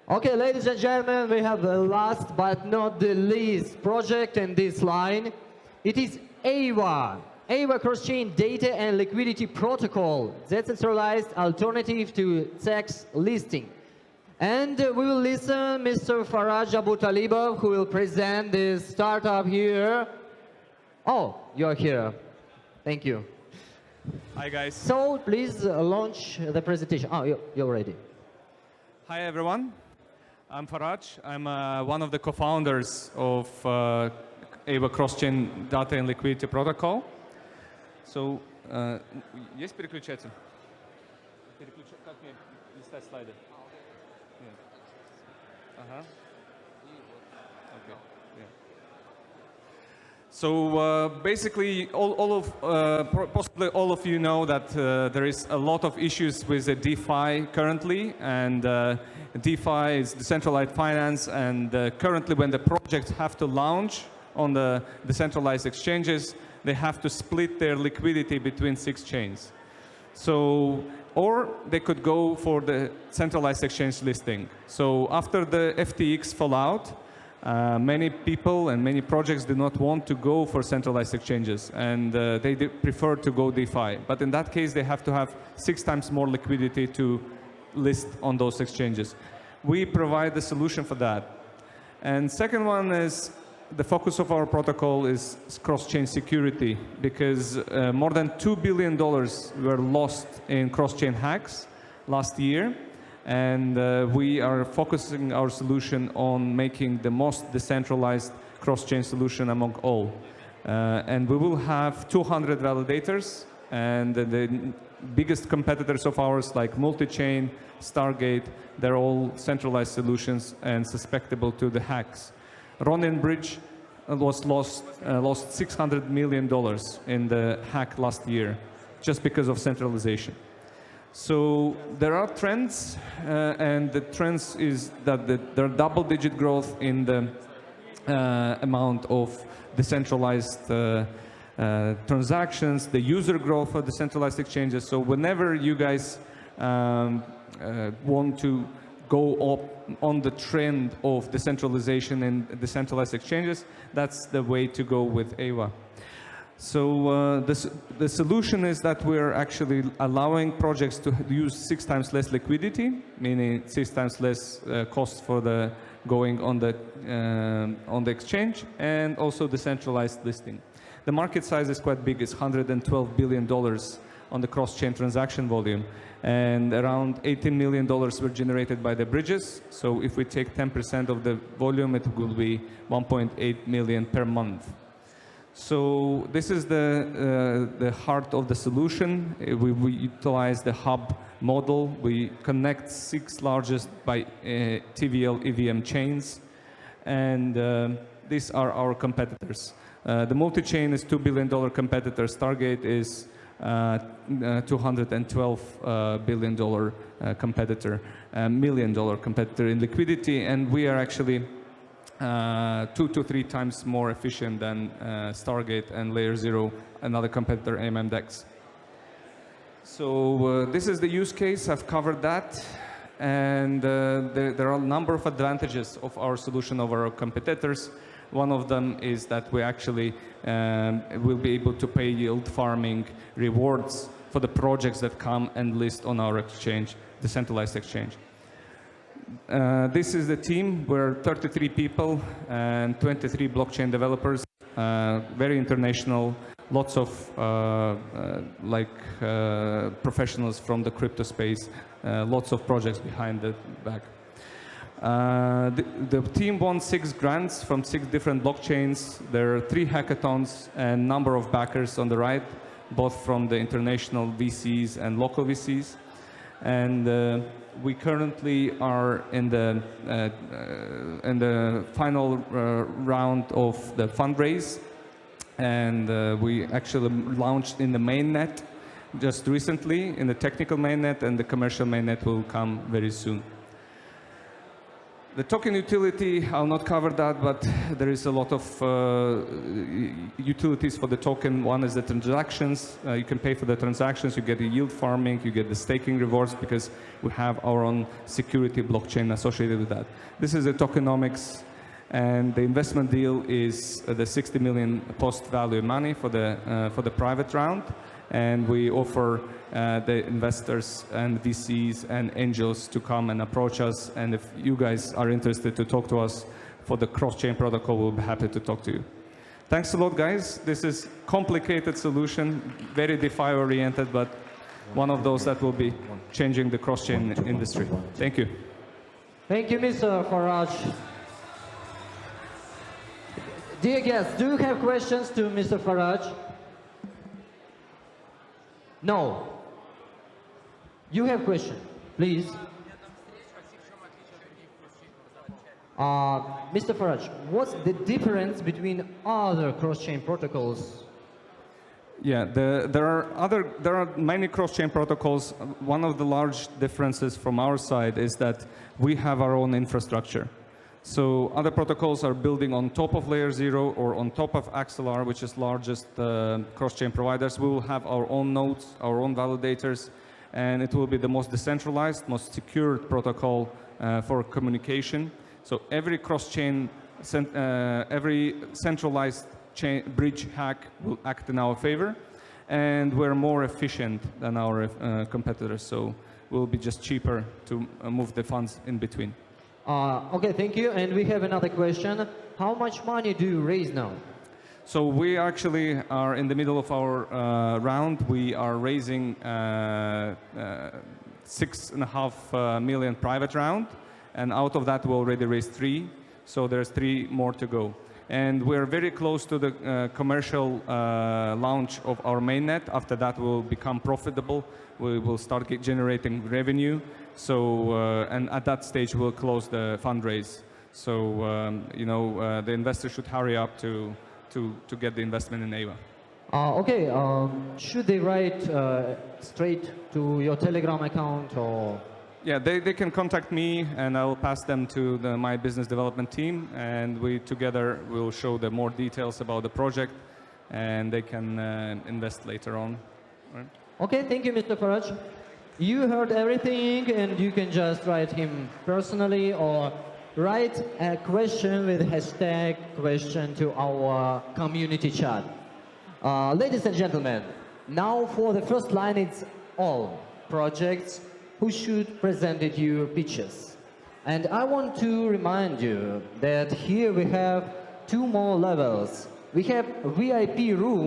Okay, ladies and gentlemen, we have the last but not the least project in this line. It is EYWA, EYWA Cross-Chain Data and Liquidity Protocol, decentralized alternative to tax listing. And we will listen Mr. Faraj Abu Talibov, who will present this startup here. Oh, you're here. Thank you. Hi, guys. So please launch the presentation. Oh, you're ready. Hi, everyone. I'm Faraj. I'm one of the co-founders of EYWA Cross-Chain Data and Liquidity Protocol. So, есть переключатель? Как мне листать слайды? Okay. Yeah. So basically, possibly all of you know that there is a lot of issues with the DeFi currently, and DeFi is decentralized finance, and currently when the projects have to launch on the decentralized exchanges, they have to split their liquidity between 6 chains. So, or they could go for the centralized exchange listing. So after the FTX fallout, many people and many projects do not want to go for centralized exchanges, and they prefer to go DeFi. But in that case, they have to have 6 times more liquidity to list on those exchanges. We provide the solution for that. And second one is the focus of our protocol is cross-chain security, because more than $2 billion were lost in cross-chain hacks last year. And we are focusing our solution on making the most decentralized cross-chain solution among all. And we will have 200 validators, and the biggest competitors of ours like Multichain, Stargate, they're all centralized solutions and susceptible to the hacks. Ronin Bridge lost $600 million in the hack last year just because of centralization. So there are trends, and the trends is that there are double-digit growth in the amount of decentralized transactions, the user growth for decentralized exchanges. So whenever you guys want to go up on the trend of decentralization and decentralized exchanges, that's the way to go with EYWA. So the solution is that we're actually allowing projects to use 6 times less liquidity, meaning 6 times less cost for the going on the exchange, and also decentralized listing. The market size is quite big. It's $112 billion on the cross-chain transaction volume, and around $18 million were generated by the bridges. So if we take 10% of the volume, it will be 1.8 million per month. So this is the heart of the solution. We utilize the hub model. We connect 6 largest by TVL EVM chains, and these are our competitors. The multi-chain is $2 billion competitor. Stargate is $212 billion competitor, $1 million competitor in liquidity, and we are actually 2 to 3 times more efficient than Stargate and Layer 0, another competitor, AMMDEX. So this is the use case. I've covered that, and there are a number of advantages of our solution over our competitors. One of them is that we actually will be able to pay yield farming rewards for the projects that come and list on our exchange, the centralized exchange. This is the team. We're 33 people and 23 blockchain developers, very international, lots of professionals from the crypto space, lots of projects behind the back. The team won 6 grants from 6 different blockchains. There are 3 hackathons and number of backers on the right, both from the international VCs and local VCs. And we currently are in the final round of the fundraise, and we actually launched in the mainnet just recently, in the technical mainnet, and the commercial mainnet will come very soon. The token utility, I'll not cover that, but there is a lot of utilities for the token. One is the transactions. You can pay for the transactions, you get the yield farming, you get the staking rewards because we have our own security blockchain associated with that. This is the tokenomics, and the investment deal is the 60 million post-value money for the private round. And we offer the investors and VCs and angels to come and approach us. And if you guys are interested to talk to us for the cross-chain protocol, we'll be happy to talk to you. Thanks a lot, guys. This is complicated solution, very DeFi-oriented, but one of those that will be changing the cross-chain industry. Thank you. Thank you, Mr. Faraj. Dear guests, do you have questions to Mr. Faraj? No. You have question, please. Mr. Faraj, what's the difference between other cross-chain protocols? Yeah, there are many cross-chain protocols. One of the large differences from our side is that we have our own infrastructure. So other protocols are building on top of layer 0 or on top of Axelar, which is largest cross-chain providers. We will have our own nodes, our own validators, and it will be the most decentralized, most secure protocol for communication. So every cross-chain, every centralized chain bridge hack will act in our favor, and we're more efficient than our competitors. So we'll be just cheaper to move the funds in between. Okay, thank you. And we have another question. How much money do you raise now? So we actually are in the middle of our round. We are raising 6.5 million private round, and out of that we already raised 3. So there's 3 more to go. And we're very close to the commercial launch of our mainnet. After that, we'll become profitable. We will start generating revenue. So, and at that stage, we'll close the fundraise. So, you know, the investors should hurry up to get the investment in EYWA. Okay, should they write straight to your Telegram account or? Yeah, they can contact me, and I'll pass them to my business development team, and we together will show them more details about the project, and they can invest later on. Right? Okay, thank you, Mr. Faraj. You heard everything, and you can just write him personally or write a question with hashtag question to our community chat. Ladies and gentlemen, now for the first line, it's all projects who should present you pitches. And I want to remind you that here we have 2 more levels. We have VIP room